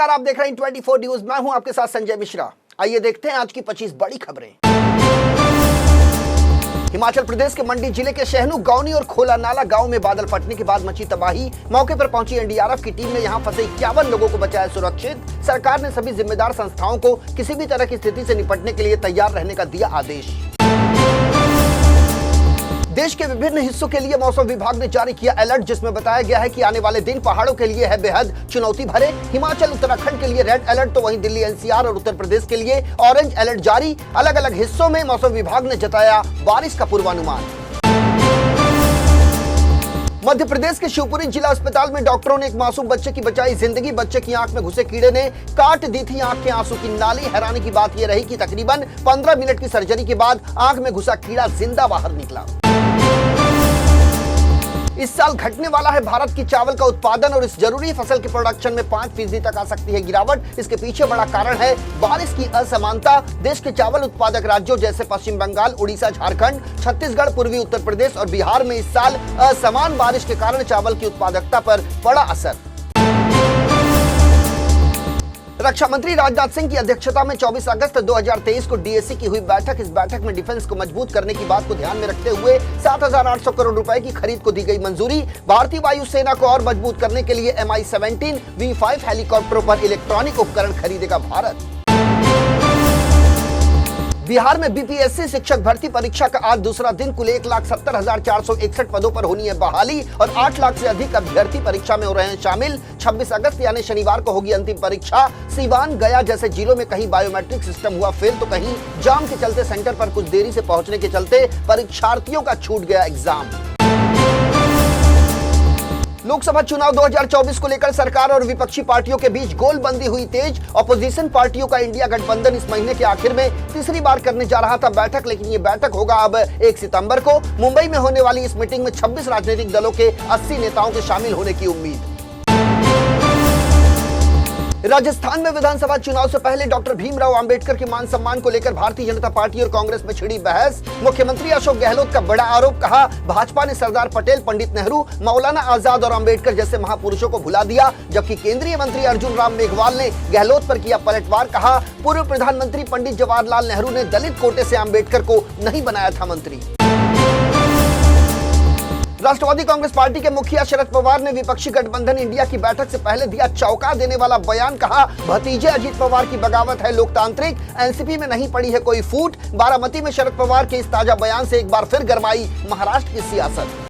नमस्कार, आप देख रहे हैं 24 न्यूज। मैं हूं आपके साथ संजय मिश्रा। आइए देखते हैं आज की 25 बड़ी खबरें। हिमाचल प्रदेश के मंडी जिले के शहनू, गौनी और खोला नाला गांव में बादल फटने के बाद मची तबाही। मौके पर पहुंची एनडीआरएफ की टीम ने यहां फंसे 51 लोगों को बचाया सुरक्षित। सरकार ने सभी जिम्मेदार संस्थाओं को किसी भी तरह की स्थिति से निपटने के लिए तैयार रहने का दिया आदेश। देश के विभिन्न हिस्सों के लिए मौसम विभाग ने जारी किया अलर्ट, जिसमें बताया गया है कि आने वाले दिन पहाड़ों के लिए है बेहद चुनौती भरे। हिमाचल उत्तराखंड के लिए रेड अलर्ट, तो वहीं दिल्ली, एनसीआर और उत्तर प्रदेश के लिए ऑरेंज अलर्ट जारी। अलग अलग हिस्सों में मौसम विभाग ने जताया बारिश का पूर्वानुमान। मध्य प्रदेश के शिवपुरी जिला अस्पताल में डॉक्टरों ने एक मासूम बच्चे की बचाई जिंदगी। बच्चे की आंख में घुसे कीड़े ने काट दी थी आंख के आंसू की नाली। हैरानी की बात यह रही कि तकरीबन 15 मिनट की सर्जरी के बाद आंख में घुसा कीड़ा जिंदा बाहर निकला। इस साल घटने वाला है भारत की चावल का उत्पादन और इस जरूरी फसल के प्रोडक्शन में 5% तक आ सकती है गिरावट। इसके पीछे बड़ा कारण है बारिश की असमानता। देश के चावल उत्पादक राज्यों जैसे पश्चिम बंगाल, उड़ीसा, झारखंड, छत्तीसगढ़, पूर्वी उत्तर प्रदेश और बिहार में इस साल असमान बारिश के कारण चावल की उत्पादकता पर पड़ा असर। रक्षा मंत्री राजनाथ सिंह की अध्यक्षता में 24 अगस्त 2023 को डीएसी की हुई बैठक। इस बैठक में डिफेंस को मजबूत करने की बात को ध्यान में रखते हुए 7,800 करोड़ रुपए की खरीद को दी गई मंजूरी। भारतीय वायुसेना को और मजबूत करने के लिए MI-17 V5 हेलीकॉप्टरों पर इलेक्ट्रॉनिक उपकरण खरीदेगा भारत। बिहार में बीपीएससी शिक्षक भर्ती परीक्षा का आज दूसरा दिन। कुल 1,70,461 पदों पर होनी है बहाली और 8 लाख से अधिक अभ्यर्थी परीक्षा में हो रहे हैं शामिल। 26 अगस्त यानी शनिवार को होगी अंतिम परीक्षा। सीवान, गया जैसे जिलों में कहीं बायोमेट्रिक सिस्टम हुआ फेल, तो कहीं जाम के चलते सेंटर पर कुछ देरी से पहुंचने के चलते परीक्षार्थियों का छूट गया एग्जाम। लोकसभा चुनाव 2024 को लेकर सरकार और विपक्षी पार्टियों के बीच गोलबंदी हुई तेज। ऑपोजिशन पार्टियों का इंडिया गठबंधन इस महीने के आखिर में तीसरी बार करने जा रहा था बैठक, लेकिन ये बैठक होगा अब 1 सितंबर को। मुंबई में होने वाली इस मीटिंग में 26 राजनीतिक दलों के 80 नेताओं के शामिल होने की उम्मीद। राजस्थान में विधानसभा चुनाव से पहले डॉक्टर भीमराव अंबेडकर के मान सम्मान को लेकर भारतीय जनता पार्टी और कांग्रेस में छिड़ी बहस। मुख्यमंत्री अशोक गहलोत का बड़ा आरोप, कहा भाजपा ने सरदार पटेल, पंडित नेहरू, मौलाना आजाद और अंबेडकर जैसे महापुरुषों को भुला दिया। जबकि केंद्रीय मंत्री अर्जुन राम मेघवाल ने गहलोत पर किया पलटवार, कहा पूर्व प्रधानमंत्री पंडित जवाहरलाल नेहरू ने दलित कोटे से अंबेडकर को नहीं बनाया था मंत्री। राष्ट्रवादी कांग्रेस पार्टी के मुखिया शरद पवार ने विपक्षी गठबंधन इंडिया की बैठक से पहले दिया चौंका देने वाला बयान, कहा भतीजे अजीत पवार की बगावत है लोकतांत्रिक, एनसीपी में नहीं पड़ी है कोई फूट। बारामती में शरद पवार के इस ताजा बयान से एक बार फिर गरमाई महाराष्ट्र की सियासत।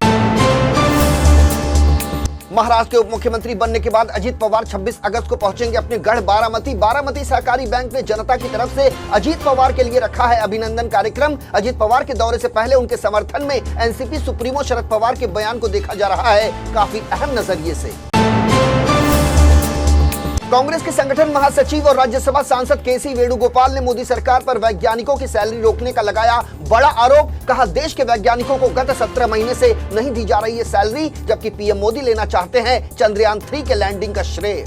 महाराष्ट्र के उप मुख्यमंत्री बनने के बाद अजीत पवार 26 अगस्त को पहुंचेंगे अपने गढ़ बारामती। बारामती सहकारी बैंक ने जनता की तरफ से अजीत पवार के लिए रखा है अभिनंदन कार्यक्रम। अजीत पवार के दौरे से पहले उनके समर्थन में एनसीपी सुप्रीमो शरद पवार के बयान को देखा जा रहा है काफी अहम नजरिए से। कांग्रेस के संगठन महासचिव और राज्यसभा सांसद केसी वेणुगोपाल ने मोदी सरकार पर वैज्ञानिकों की सैलरी रोकने का लगाया बड़ा आरोप। कहा देश के वैज्ञानिकों को गत 17 महीने से नहीं दी जा रही है सैलरी, जबकि पीएम मोदी लेना चाहते हैं चंद्रयान 3 के लैंडिंग का श्रेय।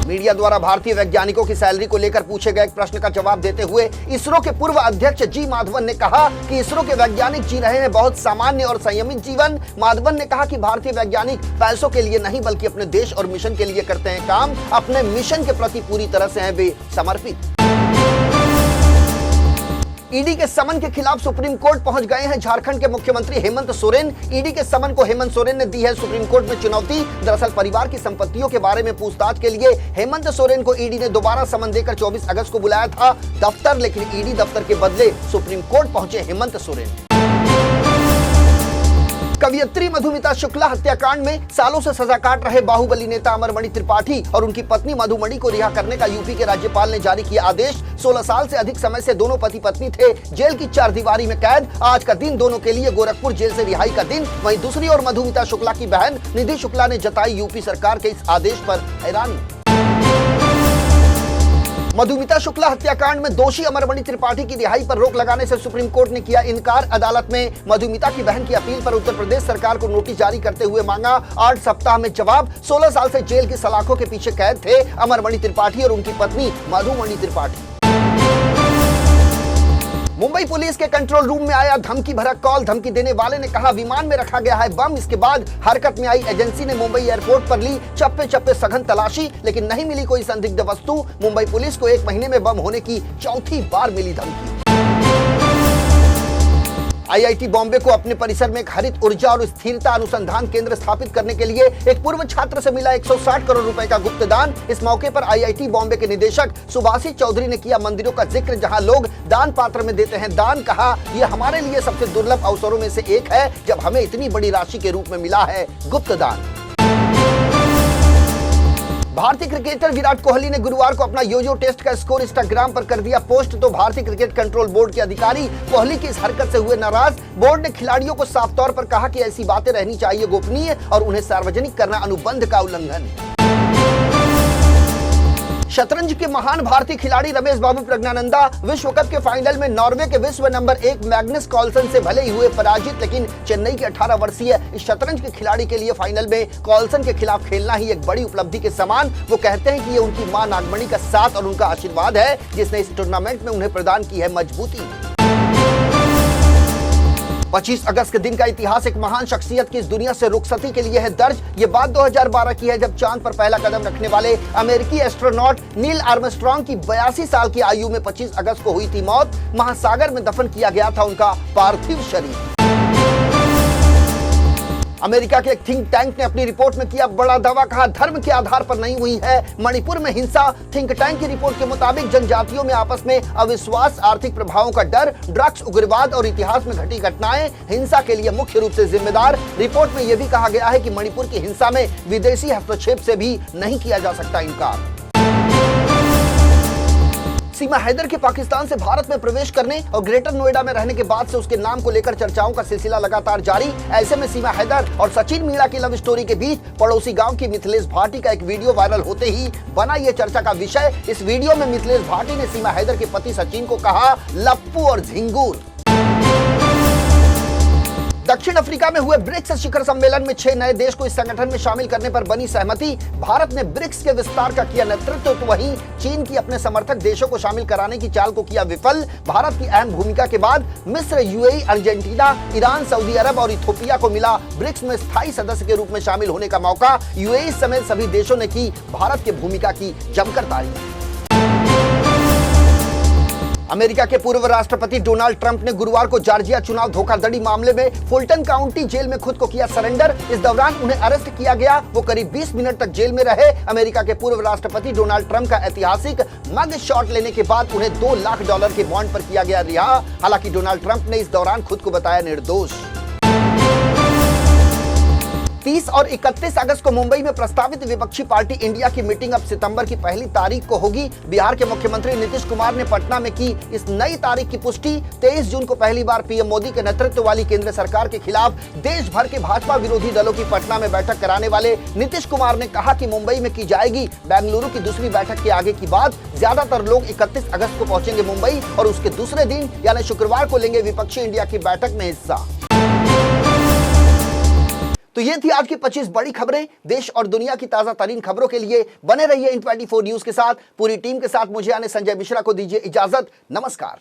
मीडिया द्वारा भारतीय वैज्ञानिकों की सैलरी को लेकर पूछे गए एक प्रश्न का जवाब देते हुए इसरो के पूर्व अध्यक्ष जी माधवन ने कहा कि इसरो के वैज्ञानिक जी रहे हैं बहुत सामान्य और संयमित जीवन। माधवन ने कहा कि भारतीय वैज्ञानिक पैसों के लिए नहीं बल्कि अपने देश और मिशन के लिए करते हैं काम। अपने मिशन के प्रति पूरी तरह से हैं वे समर्पित। ईडी के समन के खिलाफ सुप्रीम कोर्ट पहुंच गए हैं झारखंड के मुख्यमंत्री हेमंत सोरेन। ईडी के समन को हेमंत सोरेन ने दी है सुप्रीम कोर्ट में चुनौती। दरअसल परिवार की संपत्तियों के बारे में पूछताछ के लिए हेमंत सोरेन को ईडी ने दोबारा समन देकर 24 अगस्त को बुलाया था दफ्तर, लेकिन ईडी दफ्तर के बदले सुप्रीम कोर्ट पहुंचे हेमंत सोरेन। कवियत्री मधुमिता शुक्ला हत्याकांड में सालों से सजा काट रहे बाहुबली नेता अमरमणि त्रिपाठी और उनकी पत्नी मधुमणि को रिहा करने का यूपी के राज्यपाल ने जारी किया आदेश। 16 साल से अधिक समय से दोनों पति पत्नी थे जेल की 4 दीवारी में कैद। आज का दिन दोनों के लिए गोरखपुर जेल से रिहाई का दिन। वहीं दूसरी ओर मधुमिता शुक्ला की बहन निधि शुक्ला ने जताई यूपी सरकार के इस आदेश पर हैरानी। मधुमिता शुक्ला हत्याकांड में दोषी अमरमणि त्रिपाठी की रिहाई पर रोक लगाने से सुप्रीम कोर्ट ने किया इनकार। अदालत में मधुमिता की बहन की अपील पर उत्तर प्रदेश सरकार को नोटिस जारी करते हुए मांगा 8 सप्ताह में जवाब। 16 साल से जेल की सलाखों के पीछे कैद थे अमरमणि त्रिपाठी और उनकी पत्नी मधुमणि त्रिपाठी। मुंबई पुलिस के कंट्रोल रूम में आया धमकी भरा कॉल। धमकी देने वाले ने कहा विमान में रखा गया है बम। इसके बाद हरकत में आई एजेंसी ने मुंबई एयरपोर्ट पर ली चप्पे चप्पे सघन तलाशी, लेकिन नहीं मिली कोई संदिग्ध वस्तु। मुंबई पुलिस को 1 महीने में बम होने की चौथी बार मिली धमकी। आईआईटी बॉम्बे को अपने परिसर में एक हरित ऊर्जा और स्थिरता अनुसंधान केंद्र स्थापित करने के लिए एक पूर्व छात्र से मिला 160 करोड़ रुपए का गुप्त दान। इस मौके पर आईआईटी बॉम्बे के निदेशक सुभाषित चौधरी ने किया मंदिरों का जिक्र, जहां लोग दान पात्र में देते हैं दान। कहा यह हमारे लिए सबसे दुर्लभ अवसरों में से एक है जब हमें इतनी बड़ी राशि के रूप में मिला है गुप्त दान। भारतीय क्रिकेटर विराट कोहली ने गुरुवार को अपना योयो टेस्ट का स्कोर इंस्टाग्राम पर कर दिया पोस्ट। तो भारतीय क्रिकेट कंट्रोल बोर्ड के अधिकारी कोहली की इस हरकत से हुए नाराज। बोर्ड ने खिलाड़ियों को साफ तौर पर कहा कि ऐसी बातें रहनी चाहिए गोपनीय और उन्हें सार्वजनिक करना अनुबंध का उल्लंघन। शतरंज के महान भारतीय खिलाड़ी रमेश बाबू प्रज्ञानंदा विश्व कप के फाइनल में नॉर्वे के विश्व नंबर 1 मैग्नस कार्लसन से भले ही हुए पराजित, लेकिन चेन्नई के 18 वर्षीय इस शतरंज के खिलाड़ी के लिए फाइनल में कार्लसन के खिलाफ खेलना ही एक बड़ी उपलब्धि के समान। वो कहते हैं कि ये उनकी मां नागमणि का साथ और उनका आशीर्वाद है जिसने इस टूर्नामेंट में उन्हें प्रदान की है मजबूती। 25 अगस्त के दिन का इतिहास एक महान शख्सियत की इस दुनिया से रुखसती के लिए है दर्ज। ये बात 2012 की है जब चांद पर पहला कदम रखने वाले अमेरिकी एस्ट्रोनॉट नील आर्मस्ट्रांग की 82 साल की आयु में 25 अगस्त को हुई थी मौत। महासागर में दफन किया गया था उनका पार्थिव शरीर। अमेरिका के एक थिंक टैंक ने अपनी रिपोर्ट में किया बड़ा दावा, कहा धर्म के आधार पर नहीं हुई है मणिपुर में हिंसा। थिंक टैंक की रिपोर्ट के मुताबिक जनजातियों में आपस में अविश्वास, आर्थिक प्रभावों का डर, ड्रग्स, उग्रवाद और इतिहास में घटी घटनाएं हिंसा के लिए मुख्य रूप से जिम्मेदार। रिपोर्ट में यह भी कहा गया है कि मणिपुर की हिंसा में विदेशी हस्तक्षेप से भी नहीं किया जा सकता इनकार। सीमा हैदर के पाकिस्तान से भारत में प्रवेश करने और ग्रेटर नोएडा में रहने के बाद से उसके नाम को लेकर चर्चाओं का सिलसिला लगातार जारी। ऐसे में सीमा हैदर और सचिन मीणा की लव स्टोरी के बीच पड़ोसी गांव की मिथिलेश भाटी का एक वीडियो वायरल होते ही बना यह चर्चा का विषय। इस वीडियो में मिथिलेश भाटी ने सीमा हैदर के पति सचिन को कहा लप्पू और झिंगूर। दक्षिण अफ्रीका में हुए ब्रिक्स शिखर सम्मेलन में 6 नए देश को इस संगठन में शामिल करने पर बनी सहमति। भारत ने ब्रिक्स के विस्तार का किया नेतृत्व, तो वहीं चीन की अपने समर्थक देशों को शामिल कराने की चाल को किया विफल। भारत की अहम भूमिका के बाद मिस्र, यूएई, अर्जेंटीना, ईरान, सऊदी अरब और इथियोपिया को मिला ब्रिक्स में स्थायी सदस्य के रूप में शामिल होने का मौका। यूएई समेत सभी देशों ने की भारत की भूमिका की जमकर तारीफ। अमेरिका के पूर्व राष्ट्रपति डोनाल्ड ट्रंप ने गुरुवार को जॉर्जिया चुनाव धोखाधड़ी मामले में फुलटन काउंटी जेल में खुद को किया सरेंडर। इस दौरान उन्हें अरेस्ट किया गया। वो करीब 20 मिनट तक जेल में रहे। अमेरिका के पूर्व राष्ट्रपति डोनाल्ड ट्रंप का ऐतिहासिक मग शॉट लेने के बाद उन्हें $2 लाख के बॉन्ड पर किया गया रिहा। हालांकि डोनाल्ड ट्रंप ने इस दौरान खुद को बताया निर्दोष। 30 और 31 अगस्त को मुंबई में प्रस्तावित विपक्षी पार्टी इंडिया की मीटिंग अब सितंबर की 1 तारीख को होगी। बिहार के मुख्यमंत्री नीतीश कुमार ने पटना में की इस नई तारीख की पुष्टि। 23 जून को पहली बार पीएम मोदी के नेतृत्व वाली केंद्र सरकार के खिलाफ देश भर के भाजपा विरोधी दलों की पटना में बैठक कराने वाले नीतीश कुमार ने कहा कि मुंबई में की जाएगी। बेंगलुरु की दूसरी बैठक के आगे की बात। ज्यादातर लोग 31 अगस्त को पहुंचेंगे मुंबई और उसके दूसरे दिन यानी शुक्रवार को लेंगे विपक्षी इंडिया की बैठक में हिस्सा। तो ये थी आज की 25 बड़ी खबरें। देश और दुनिया की ताजा तरीन खबरों के लिए बने रहिए इन 24 न्यूज के साथ। पूरी टीम के साथ मुझे यानी संजय मिश्रा को दीजिए इजाजत। नमस्कार।